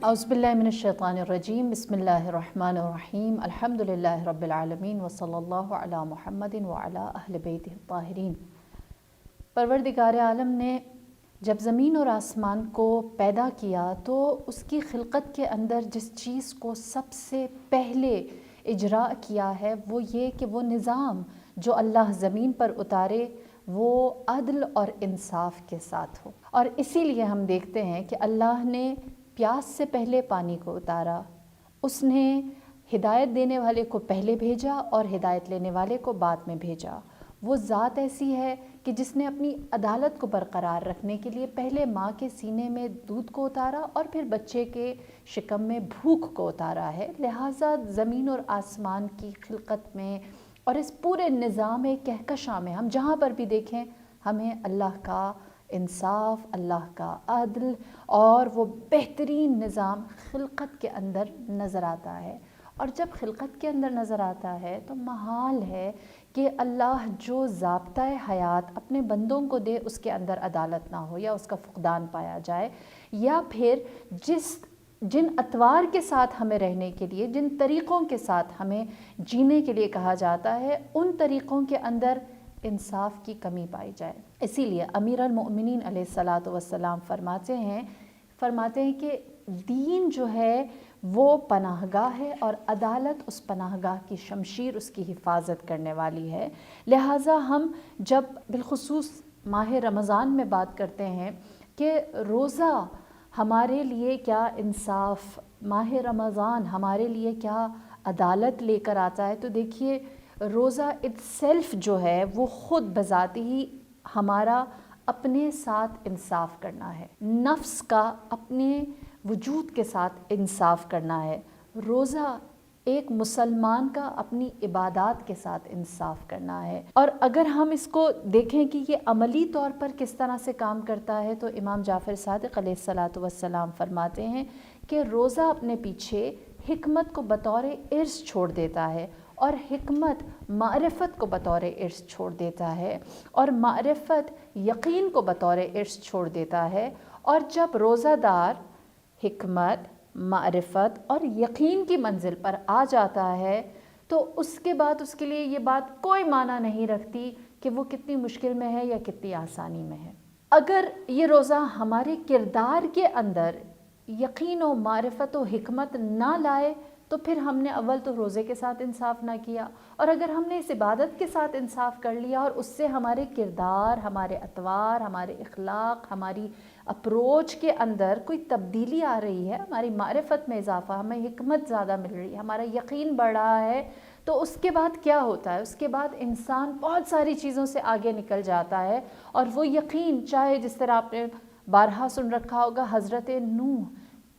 اعوذ باللہ من الشیطان الرجیم بسم اللہ الرحمن الرحیم الحمدللہ رب العالمین وصلی اللہ علی محمد وعلی اہل بیتہ الطاہرین۔ پروردگار عالم نے جب زمین اور آسمان کو پیدا کیا تو اس کی خلقت کے اندر جس چیز کو سب سے پہلے اجراء کیا ہے وہ یہ کہ وہ نظام جو اللہ زمین پر اتارے وہ عدل اور انصاف کے ساتھ ہو، اور اسی لیے ہم دیکھتے ہیں کہ اللہ نے پیاس سے پہلے پانی کو اتارا، اس نے ہدایت دینے والے کو پہلے بھیجا اور ہدایت لینے والے کو بعد میں بھیجا۔ وہ ذات ایسی ہے کہ جس نے اپنی عدالت کو برقرار رکھنے کے لیے پہلے ماں کے سینے میں دودھ کو اتارا اور پھر بچے کے شکم میں بھوک کو اتارا ہے۔ لہٰذا زمین اور آسمان کی خلقت میں اور اس پورے نظام کہکشاں میں ہم جہاں پر بھی دیکھیں ہمیں اللہ کا انصاف، اللہ کا عدل اور وہ بہترین نظام خلقت کے اندر نظر آتا ہے۔ اور جب خلقت کے اندر نظر آتا ہے تو محال ہے کہ اللہ جو ضابطۂ حیات اپنے بندوں کو دے اس کے اندر عدالت نہ ہو یا اس کا فقدان پایا جائے، یا پھر جن اطوار کے ساتھ ہمیں رہنے کے لیے، جن طریقوں کے ساتھ ہمیں جینے کے لیے کہا جاتا ہے ان طریقوں کے اندر انصاف کی کمی پائی جائے۔ اسی لیے امیر المؤمنین علیہ الصلاۃ والسلام فرماتے ہیں کہ دین جو ہے وہ پناہ گاہ ہے اور عدالت اس پناہ گاہ کی شمشیر اس کی حفاظت کرنے والی ہے۔ لہٰذا ہم جب بالخصوص ماہ رمضان میں بات کرتے ہیں کہ روزہ ہمارے لیے کیا انصاف، ماہ رمضان ہمارے لیے کیا عدالت لے کر آتا ہے، تو دیکھیے روزہ اٹسیلف جو ہے وہ خود بذات ہی ہمارا اپنے ساتھ انصاف کرنا ہے، نفس کا اپنے وجود کے ساتھ انصاف کرنا ہے۔ روزہ ایک مسلمان کا اپنی عبادات کے ساتھ انصاف کرنا ہے۔ اور اگر ہم اس کو دیکھیں کہ یہ عملی طور پر کس طرح سے کام کرتا ہے تو امام جعفر صادق علیہ الصلاۃ والسلام فرماتے ہیں کہ روزہ اپنے پیچھے حکمت کو بطور ارث چھوڑ دیتا ہے، اور حکمت معرفت کو بطور ارث چھوڑ دیتا ہے، اور معرفت یقین کو بطور ارث چھوڑ دیتا ہے۔ اور جب روزہ دار حکمت، معرفت اور یقین کی منزل پر آ جاتا ہے تو اس کے بعد اس کے لیے یہ بات کوئی معنی نہیں رکھتی کہ وہ کتنی مشکل میں ہے یا کتنی آسانی میں ہے۔ اگر یہ روزہ ہمارے کردار کے اندر یقین و معرفت و حکمت نہ لائے تو پھر ہم نے اول تو روزے کے ساتھ انصاف نہ کیا، اور اگر ہم نے اس عبادت کے ساتھ انصاف کر لیا اور اس سے ہمارے کردار، ہمارے اطوار، ہمارے اخلاق، ہماری اپروچ کے اندر کوئی تبدیلی آ رہی ہے، ہماری معرفت میں اضافہ، ہمیں حکمت زیادہ مل رہی ہے، ہمارا یقین بڑھ رہا ہے، تو اس کے بعد کیا ہوتا ہے؟ اس کے بعد انسان بہت ساری چیزوں سے آگے نکل جاتا ہے، اور وہ یقین چاہے جس طرح آپ نے بارہا سن رکھا ہوگا حضرت نوح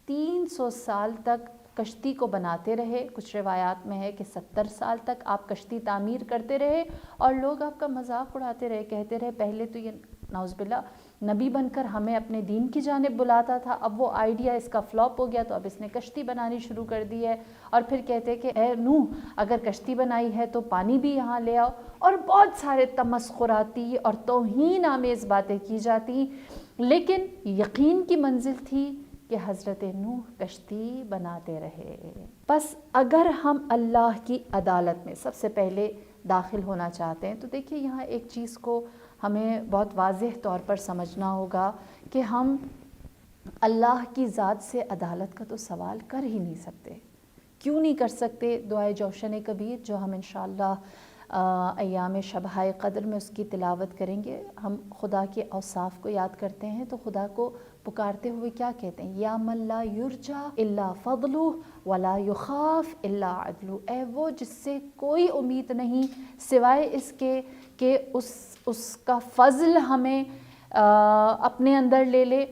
300 سال تک کشتی کو بناتے رہے، کچھ روایات میں ہے کہ 70 سال تک آپ کشتی تعمیر کرتے رہے اور لوگ آپ کا مذاق اڑاتے رہے، کہتے رہے پہلے تو یہ نعوذ باللہ نبی بن کر ہمیں اپنے دین کی جانب بلاتا تھا، اب وہ آئیڈیا اس کا فلاپ ہو گیا تو اب اس نے کشتی بنانی شروع کر دی ہے، اور پھر کہتے کہ اے نوح اگر کشتی بنائی ہے تو پانی بھی یہاں لے آؤ، اور بہت سارے تمسخراتی اور توہین آمیز باتیں کی جاتی، لیکن یقین کی منزل تھی کہ حضرت نوح کشتی بناتے رہے۔ بس اگر ہم اللہ کی عدالت میں سب سے پہلے داخل ہونا چاہتے ہیں تو دیکھیے یہاں ایک چیز کو ہمیں بہت واضح طور پر سمجھنا ہوگا کہ ہم اللہ کی ذات سے عدالت کا تو سوال کر ہی نہیں سکتے۔ کیوں نہیں کر سکتے؟ دعائے جوشن کبیر جو ہم انشاءاللہ ایام شبہ قدر میں اس کی تلاوت کریں گے، ہم خدا کے اوصاف کو یاد کرتے ہیں تو خدا کو پکارتے ہوئے کیا کہتے ہیں؟ یا من لا یرجا الا فضلہ ولا یخاف الا عدلہ، اے وہ جس سے کوئی امید نہیں سوائے اس کے کہ اس کا فضل ہمیں اپنے اندر لے لے،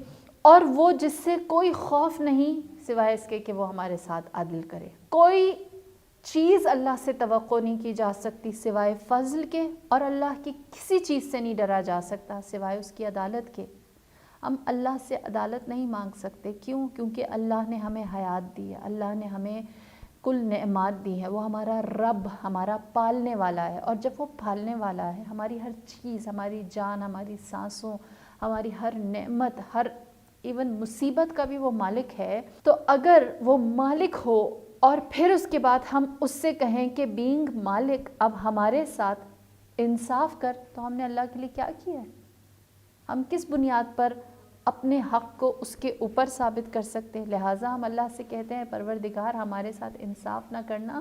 اور وہ جس سے کوئی خوف نہیں سوائے اس کے کہ وہ ہمارے ساتھ عدل کرے۔ کوئی چیز اللہ سے توقع نہیں کی جا سکتی سوائے فضل کے، اور اللہ کی کسی چیز سے نہیں ڈرا جا سکتا سوائے اس کی عدالت کے۔ ہم اللہ سے عدالت نہیں مانگ سکتے، کیوں؟ کیونکہ اللہ نے ہمیں حیات دی ہے، اللہ نے ہمیں کل نعمات دی ہیں، وہ ہمارا رب، ہمارا پالنے والا ہے، اور جب وہ پالنے والا ہے ہماری ہر چیز، ہماری جان، ہماری سانسوں، ہماری ہر نعمت، ہر ایون مصیبت کا بھی وہ مالک ہے، تو اگر وہ مالک ہو اور پھر اس کے بعد ہم اس سے کہیں کہ بینگ مالک اب ہمارے ساتھ انصاف کر، تو ہم نے اللہ کے لیے کیا کیا ہے؟ ہم کس بنیاد پر اپنے حق کو اس کے اوپر ثابت کر سکتے ہیں؟ لہٰذا ہم اللہ سے کہتے ہیں پروردگار ہمارے ساتھ انصاف نہ کرنا،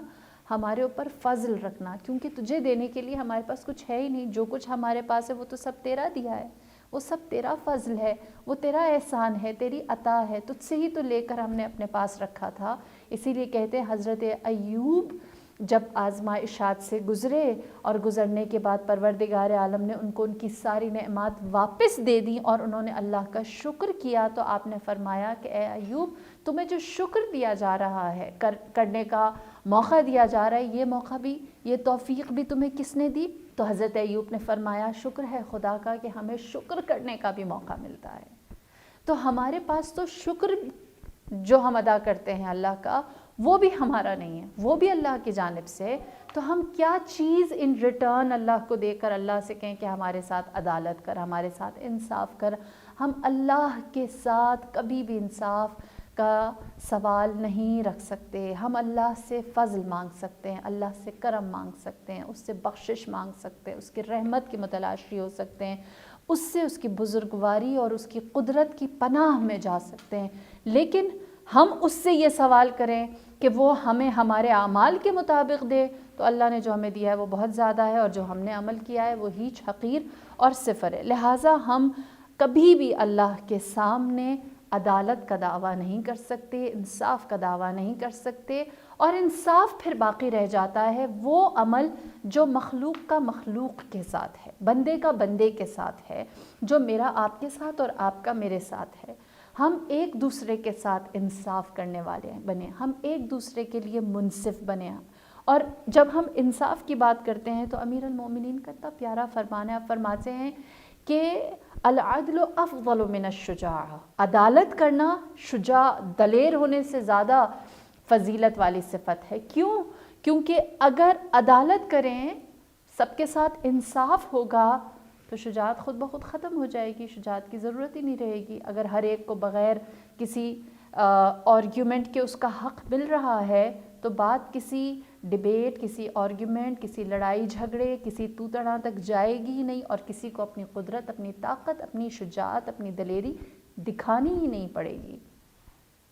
ہمارے اوپر فضل رکھنا، کیونکہ تجھے دینے کے لیے ہمارے پاس کچھ ہے ہی نہیں، جو کچھ ہمارے پاس ہے وہ تو سب تیرا دیا ہے، وہ سب تیرا فضل ہے، وہ تیرا احسان ہے، تیری عطا ہے، تجھ سے ہی تو لے کر ہم نے اپنے پاس رکھا تھا۔ اسی لیے کہتے ہیں حضرت ایوب جب آزمائشات سے گزرے اور گزرنے کے بعد پروردگار عالم نے ان کو ان کی ساری نعمات واپس دے دیں اور انہوں نے اللہ کا شکر کیا، تو آپ نے فرمایا کہ اے ایوب تمہیں جو شکر دیا جا رہا ہے، کرنے کا موقع دیا جا رہا ہے، یہ موقع بھی، یہ توفیق بھی تمہیں کس نے دی؟ تو حضرت ایوب نے فرمایا شکر ہے خدا کا کہ ہمیں شکر کرنے کا بھی موقع ملتا ہے۔ تو ہمارے پاس تو شکر جو ہم ادا کرتے ہیں اللہ کا، وہ بھی ہمارا نہیں ہے، وہ بھی اللہ کی جانب سے۔ تو ہم کیا چیز ان ریٹرن اللہ کو دے کر اللہ سے کہیں کہ ہمارے ساتھ عدالت کر، ہمارے ساتھ انصاف کر؟ ہم اللہ کے ساتھ کبھی بھی انصاف کا سوال نہیں رکھ سکتے۔ ہم اللہ سے فضل مانگ سکتے ہیں، اللہ سے کرم مانگ سکتے ہیں، اس سے بخشش مانگ سکتے ہیں، اس کی رحمت کی متلاشی ہو سکتے ہیں، اس سے اس کی بزرگواری اور اس کی قدرت کی پناہ میں جا سکتے ہیں۔ لیکن ہم اس سے یہ سوال کریں کہ وہ ہمیں ہمارے اعمال کے مطابق دے، تو اللہ نے جو ہمیں دیا ہے وہ بہت زیادہ ہے، اور جو ہم نے عمل کیا ہے وہ ہیچ حقیر اور صفر ہے۔ لہٰذا ہم کبھی بھی اللہ کے سامنے عدالت کا دعویٰ نہیں کر سکتے، انصاف کا دعویٰ نہیں کر سکتے، اور انصاف پھر باقی رہ جاتا ہے وہ عمل جو مخلوق کا مخلوق کے ساتھ ہے، بندے کا بندے کے ساتھ ہے، جو میرا آپ کے ساتھ اور آپ کا میرے ساتھ ہے۔ ہم ایک دوسرے کے ساتھ انصاف کرنے والے بنے، ہم ایک دوسرے کے لیے منصف بنے۔ اور جب ہم انصاف کی بات کرتے ہیں تو امیر المومنین کا اتنا پیارا فرمان ہے، آپ فرماتے ہیں کہ العدل افضل من الشجاع، عدالت کرنا شجاع دلیر ہونے سے زیادہ فضیلت والی صفت ہے۔ کیوں؟ کیونکہ اگر عدالت کریں، سب کے ساتھ انصاف ہوگا، تو شجاعت خود بخود ختم ہو جائے گی، شجاعت کی ضرورت ہی نہیں رہے گی۔ اگر ہر ایک کو بغیر کسی آرگیومنٹ کے اس کا حق مل رہا ہے، تو بات کسی ڈیبیٹ، کسی آرگیومنٹ، کسی لڑائی جھگڑے، کسی تو تڑاں تک جائے گی ہی نہیں، اور کسی کو اپنی قدرت، اپنی طاقت، اپنی شجاعت، اپنی دلیری دکھانی ہی نہیں پڑے گی،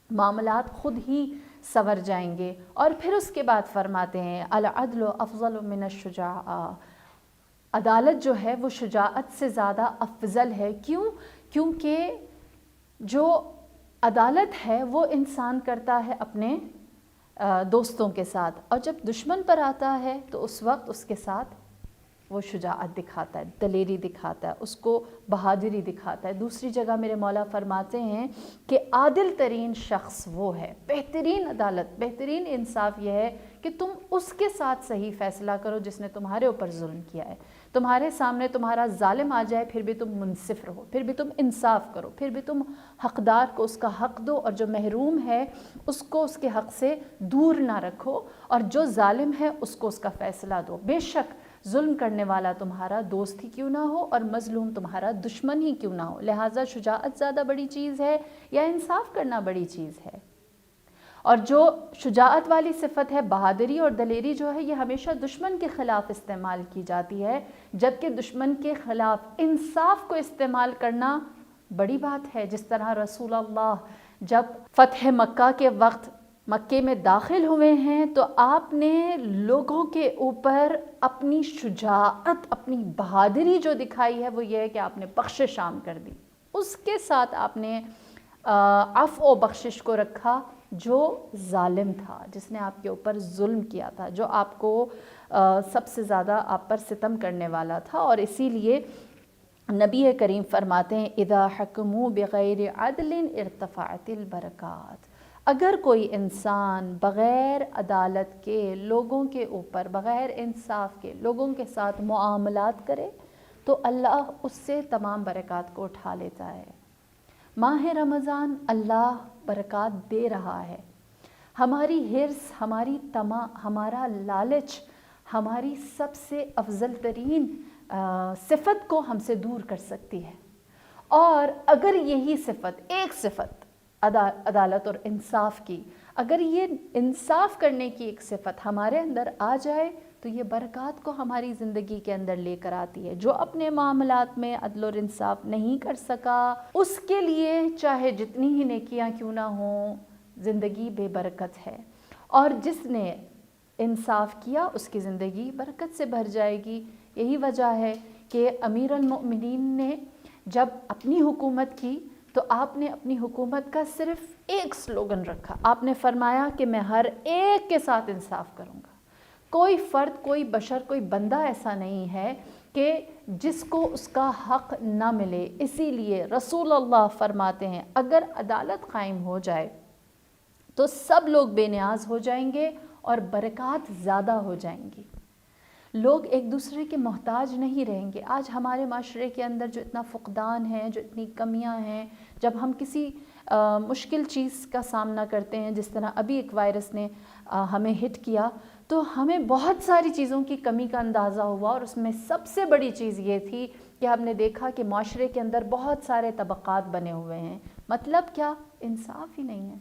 معاملات خود ہی سنور جائیں گے۔ اور پھر اس کے بعد فرماتے ہیں العدل افضل من الشجاع، عدالت جو ہے وہ شجاعت سے زیادہ افضل ہے۔ کیوں؟ کیونکہ جو عدالت ہے وہ انسان کرتا ہے اپنے دوستوں کے ساتھ، اور جب دشمن پر آتا ہے تو اس وقت اس کے ساتھ وہ شجاعت دکھاتا ہے، دلیری دکھاتا ہے، اس کو بہادری دکھاتا ہے۔ دوسری جگہ میرے مولا فرماتے ہیں کہ عادل ترین شخص وہ ہے، بہترین عدالت، بہترین انصاف یہ ہے کہ تم اس کے ساتھ صحیح فیصلہ کرو جس نے تمہارے اوپر ظلم کیا ہے۔ تمہارے سامنے تمہارا ظالم آ جائے، پھر بھی تم منصف رہو، پھر بھی تم انصاف کرو، پھر بھی تم حقدار کو اس کا حق دو، اور جو محروم ہے اس کو اس کے حق سے دور نہ رکھو، اور جو ظالم ہے اس کو اس کا فیصلہ دو۔ بے شک ظلم کرنے والا تمہارا دوست ہی کیوں نہ ہو، اور مظلوم تمہارا دشمن ہی کیوں نہ ہو۔ لہٰذا شجاعت زیادہ بڑی چیز ہے یا انصاف کرنا بڑی چیز ہے؟ اور جو شجاعت والی صفت ہے، بہادری اور دلیری جو ہے، یہ ہمیشہ دشمن کے خلاف استعمال کی جاتی ہے، جبکہ دشمن کے خلاف انصاف کو استعمال کرنا بڑی بات ہے۔ جس طرح رسول اللہ جب فتح مکہ کے وقت مکے میں داخل ہوئے ہیں تو آپ نے لوگوں کے اوپر اپنی شجاعت، اپنی بہادری جو دکھائی ہے وہ یہ ہے کہ آپ نے بخشش عام کر دی، اس کے ساتھ آپ نے عفو و بخشش کو رکھا جو ظالم تھا، جس نے آپ کے اوپر ظلم کیا تھا، جو آپ کو سب سے زیادہ آپ پر ستم کرنے والا تھا۔ اور اسی لیے نبی کریم فرماتے ہیں اذا حکموا بغیر عدل ارتفعت البرکات، اگر کوئی انسان بغیر عدالت کے لوگوں کے اوپر، بغیر انصاف کے لوگوں کے ساتھ معاملات کرے تو اللہ اس سے تمام برکات کو اٹھا لیتا ہے۔ ماہ رمضان اللہ برکات دے رہا ہے، ہماری حرص، ہماری طمع، ہمارا لالچ ہماری سب سے افضل ترین صفت کو ہم سے دور کر سکتی ہے، اور اگر یہی صفت، ایک صفت عدالت اور انصاف کی، اگر یہ انصاف کرنے کی ایک صفت ہمارے اندر آ جائے تو یہ برکات کو ہماری زندگی کے اندر لے کر آتی ہے۔ جو اپنے معاملات میں عدل اور انصاف نہیں کر سکا، اس کے لیے چاہے جتنی ہی نیکیاں کیوں نہ ہوں، زندگی بے برکت ہے، اور جس نے انصاف کیا اس کی زندگی برکت سے بھر جائے گی۔ یہی وجہ ہے کہ امیر المؤمنین نے جب اپنی حکومت کی تو آپ نے اپنی حکومت کا صرف ایک سلوگن رکھا۔ آپ نے فرمایا کہ میں ہر ایک کے ساتھ انصاف کروں گا۔ کوئی فرد، کوئی بشر، کوئی بندہ ایسا نہیں ہے کہ جس کو اس کا حق نہ ملے۔ اسی لیے رسول اللہ فرماتے ہیں اگر عدالت قائم ہو جائے تو سب لوگ بے نیاز ہو جائیں گے اور برکات زیادہ ہو جائیں گی۔ لوگ ایک دوسرے کے محتاج نہیں رہیں گے۔ آج ہمارے معاشرے کے اندر جو اتنا فقدان ہے، جو اتنی کمیاں ہیں، جب ہم کسی مشکل چیز کا سامنا کرتے ہیں، جس طرح ابھی ایک وائرس نے ہمیں ہٹ کیا، تو ہمیں بہت ساری چیزوں کی کمی کا اندازہ ہوا، اور اس میں سب سے بڑی چیز یہ تھی کہ ہم نے دیکھا کہ معاشرے کے اندر بہت سارے طبقات بنے ہوئے ہیں۔ مطلب کیا؟ انصاف ہی نہیں ہے۔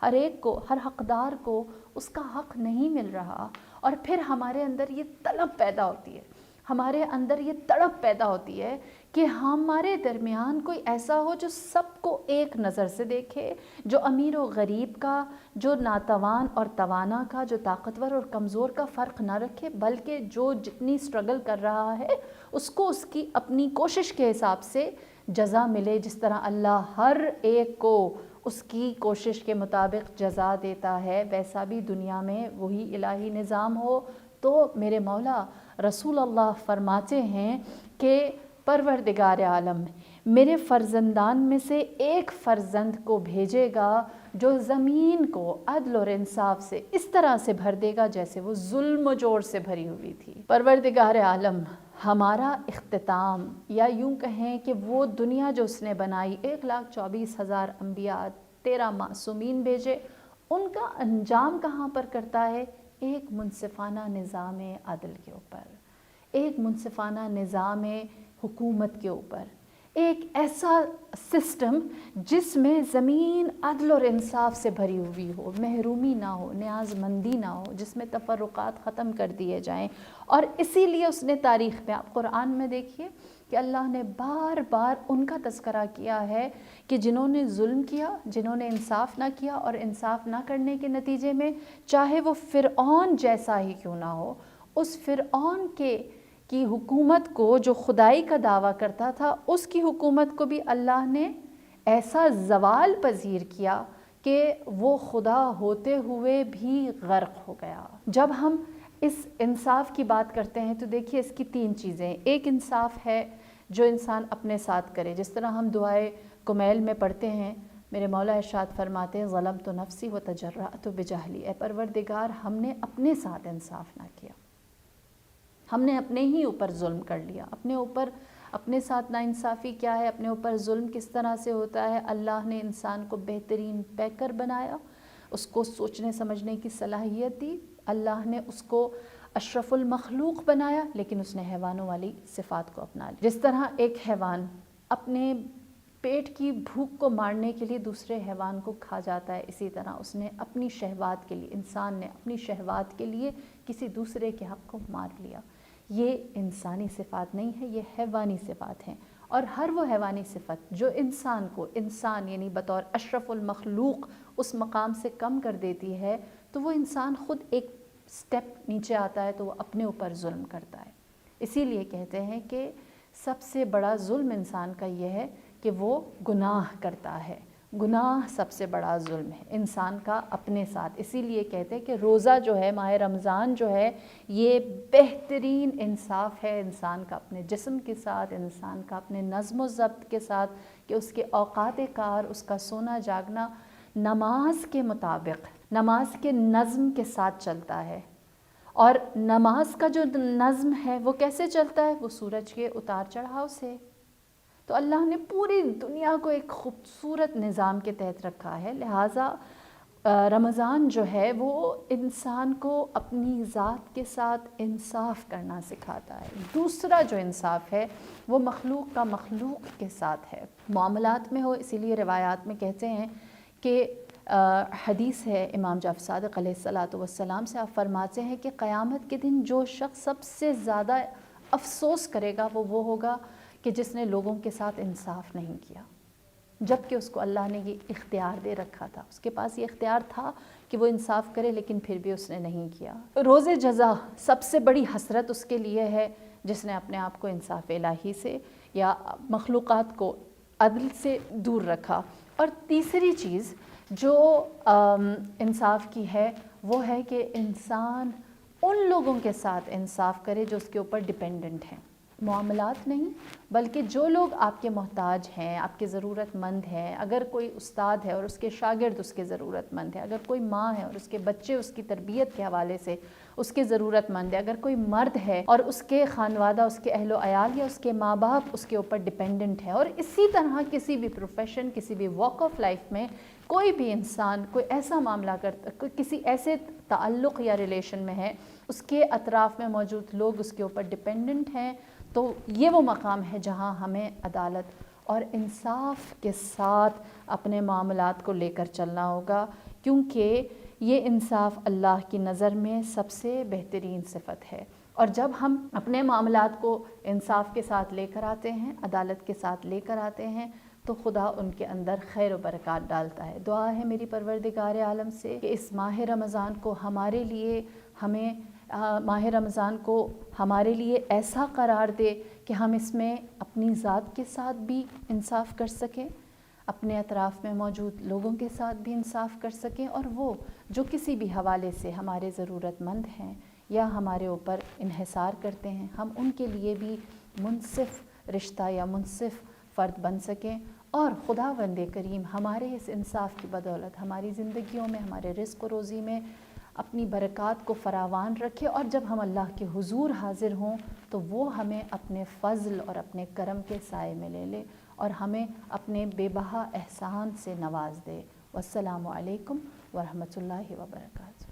ہر ایک کو، ہر حقدار کو اس کا حق نہیں مل رہا، اور پھر ہمارے اندر یہ طلب پیدا ہوتی ہے، ہمارے اندر یہ تڑپ پیدا ہوتی ہے کہ ہمارے درمیان کوئی ایسا ہو جو سب کو ایک نظر سے دیکھے، جو امیر و غریب کا، جو ناتوان اور توانا کا، جو طاقتور اور کمزور کا فرق نہ رکھے، بلکہ جو جتنی سٹرگل کر رہا ہے اس کو اس کی اپنی کوشش کے حساب سے جزا ملے۔ جس طرح اللہ ہر ایک کو اس کی کوشش کے مطابق جزا دیتا ہے، ویسا بھی دنیا میں وہی الہی نظام ہو۔ تو میرے مولا رسول اللہ فرماتے ہیں کہ پروردگار عالم میرے فرزندان میں سے ایک فرزند کو بھیجے گا جو زمین کو عدل اور انصاف سے اس طرح سے بھر دے گا جیسے وہ ظلم و جور سے بھری ہوئی تھی۔ پروردگار عالم ہمارا اختتام، یا یوں کہیں کہ وہ دنیا جو اس نے بنائی، 1,24,000 انبیاء، 13 معصومین بھیجے، ان کا انجام کہاں پر کرتا ہے؟ ایک منصفانہ نظام عدل کے اوپر، ایک منصفانہ نظام حکومت کے اوپر، ایک ایسا سسٹم جس میں زمین عدل اور انصاف سے بھری ہوئی ہو، محرومی نہ ہو، نیاز مندی نہ ہو، جس میں تفرقات ختم کر دیے جائیں۔ اور اسی لیے اس نے تاریخ میں، آپ قرآن میں دیکھیے کہ اللہ نے بار بار ان کا تذکرہ کیا ہے کہ جنہوں نے ظلم کیا، جنہوں نے انصاف نہ کیا، اور انصاف نہ کرنے کے نتیجے میں چاہے وہ فرعون جیسا ہی کیوں نہ ہو، اس فرعون کی حکومت کو جو خدائی کا دعویٰ کرتا تھا، اس کی حکومت کو بھی اللہ نے ایسا زوال پذیر کیا کہ وہ خدا ہوتے ہوئے بھی غرق ہو گیا۔ جب ہم اس انصاف کی بات کرتے ہیں تو دیکھیے اس کی 3 چیزیں۔ ایک انصاف ہے جو انسان اپنے ساتھ کرے، جس طرح ہم دعائے کمیل میں پڑھتے ہیں، میرے مولا ارشاد فرماتے ہیں ظلمت نفسی وتجرأت بجہلی، اے پروردگار ہم نے اپنے ساتھ انصاف نہ کیا، ہم نے اپنے ہی اوپر ظلم کر لیا، اپنے اوپر، اپنے ساتھ ناانصافی کیا ہے، اپنے اوپر ظلم کس طرح سے ہوتا ہے۔ اللہ نے انسان کو بہترین پیکر بنایا، اس کو سوچنے سمجھنے کی صلاحیت دی، اللہ نے اس کو اشرف المخلوق بنایا، لیکن اس نے حیوانوں والی صفات کو اپنا لیا۔ جس طرح ایک حیوان اپنے پیٹ کی بھوک کو مارنے کے لیے دوسرے حیوان کو کھا جاتا ہے، اسی طرح اس نے اپنی شہوات کے لیے، انسان نے اپنی شہوات کے لیے کسی دوسرے کے حق کو مار لیا۔ یہ انسانی صفات نہیں ہے، یہ حیوانی صفات ہیں، اور ہر وہ حیوانی صفت جو انسان کو، انسان یعنی بطور اشرف المخلوق اس مقام سے کم کر دیتی ہے، تو وہ انسان خود ایک سٹیپ نیچے آتا ہے تو وہ اپنے اوپر ظلم کرتا ہے۔ اسی لیے کہتے ہیں کہ سب سے بڑا ظلم انسان کا یہ ہے کہ وہ گناہ کرتا ہے، گناہ سب سے بڑا ظلم ہے انسان کا اپنے ساتھ۔ اسی لیے کہتے ہیں کہ روزہ جو ہے، ماہ رمضان جو ہے، یہ بہترین انصاف ہے انسان کا اپنے جسم کے ساتھ، انسان کا اپنے نظم و ضبط کے ساتھ، کہ اس کے اوقات کار، اس کا سونا جاگنا نماز کے مطابق، نماز کے نظم کے ساتھ چلتا ہے۔ اور نماز کا جو نظم ہے وہ کیسے چلتا ہے؟ وہ سورج کے اتار چڑھاؤ سے۔ تو اللہ نے پوری دنیا کو ایک خوبصورت نظام کے تحت رکھا ہے، لہٰذا رمضان جو ہے وہ انسان کو اپنی ذات کے ساتھ انصاف کرنا سکھاتا ہے۔ دوسرا جو انصاف ہے وہ مخلوق کا مخلوق کے ساتھ ہے، معاملات میں ہو۔ اسی لیے روایات میں کہتے ہیں کہ حدیث ہے امام جعفر صادق علیہ السلام سے، آپ فرماتے ہیں کہ قیامت کے دن جو شخص سب سے زیادہ افسوس کرے گا وہ ہوگا کہ جس نے لوگوں کے ساتھ انصاف نہیں کیا، جبکہ اس کو اللہ نے یہ اختیار دے رکھا تھا، اس کے پاس یہ اختیار تھا کہ وہ انصاف کرے، لیکن پھر بھی اس نے نہیں کیا۔ روز جزا سب سے بڑی حسرت اس کے لیے ہے جس نے اپنے آپ کو انصاف الہی سے یا مخلوقات کو عدل سے دور رکھا۔ اور تیسری چیز جو انصاف کی ہے وہ ہے کہ انسان ان لوگوں کے ساتھ انصاف کرے جو اس کے اوپر ڈیپینڈنٹ ہیں، معاملات نہیں بلکہ جو لوگ آپ کے محتاج ہیں، آپ کے ضرورت مند ہیں۔ اگر کوئی استاد ہے اور اس کے شاگرد اس کے ضرورت مند ہے، اگر کوئی ماں ہے اور اس کے بچے اس کی تربیت کے حوالے سے اس کے ضرورت مند ہے، اگر کوئی مرد ہے اور اس کے خانوادہ، اس کے اہل و عیال یا اس کے ماں باپ اس کے اوپر ڈیپینڈنٹ ہیں، اور اسی طرح کسی بھی پروفیشن، کسی بھی واک آف لائف میں کوئی بھی انسان کوئی ایسا معاملہ کرتا، کوئی کسی ایسے تعلق یا ریلیشن میں ہے، اس کے اطراف میں موجود لوگ اس کے اوپر ڈیپینڈنٹ ہیں، تو یہ وہ مقام ہے جہاں ہمیں عدالت اور انصاف کے ساتھ اپنے معاملات کو لے کر چلنا ہوگا، کیونکہ یہ انصاف اللہ کی نظر میں سب سے بہترین صفت ہے۔ اور جب ہم اپنے معاملات کو انصاف کے ساتھ لے کر آتے ہیں، عدالت کے ساتھ لے کر آتے ہیں، تو خدا ان کے اندر خیر و برکات ڈالتا ہے۔ دعا ہے میری پروردگار عالم سے کہ اس ماہ رمضان کو ماہ رمضان کو ہمارے لیے ایسا قرار دے کہ ہم اس میں اپنی ذات کے ساتھ بھی انصاف کر سکیں، اپنے اطراف میں موجود لوگوں کے ساتھ بھی انصاف کر سکیں، اور وہ جو کسی بھی حوالے سے ہمارے ضرورت مند ہیں یا ہمارے اوپر انحصار کرتے ہیں، ہم ان کے لیے بھی منصف رشتہ یا منصف فرد بن سکیں، اور خداوند کریم ہمارے اس انصاف کی بدولت ہماری زندگیوں میں، ہمارے رزق و روزی میں اپنی برکات کو فراوان رکھے، اور جب ہم اللہ کے حضور حاضر ہوں تو وہ ہمیں اپنے فضل اور اپنے کرم کے سائے میں لے لے اور ہمیں اپنے بے بہا احسان سے نواز دے۔ والسلام علیکم ورحمۃ اللہ وبرکاتہ۔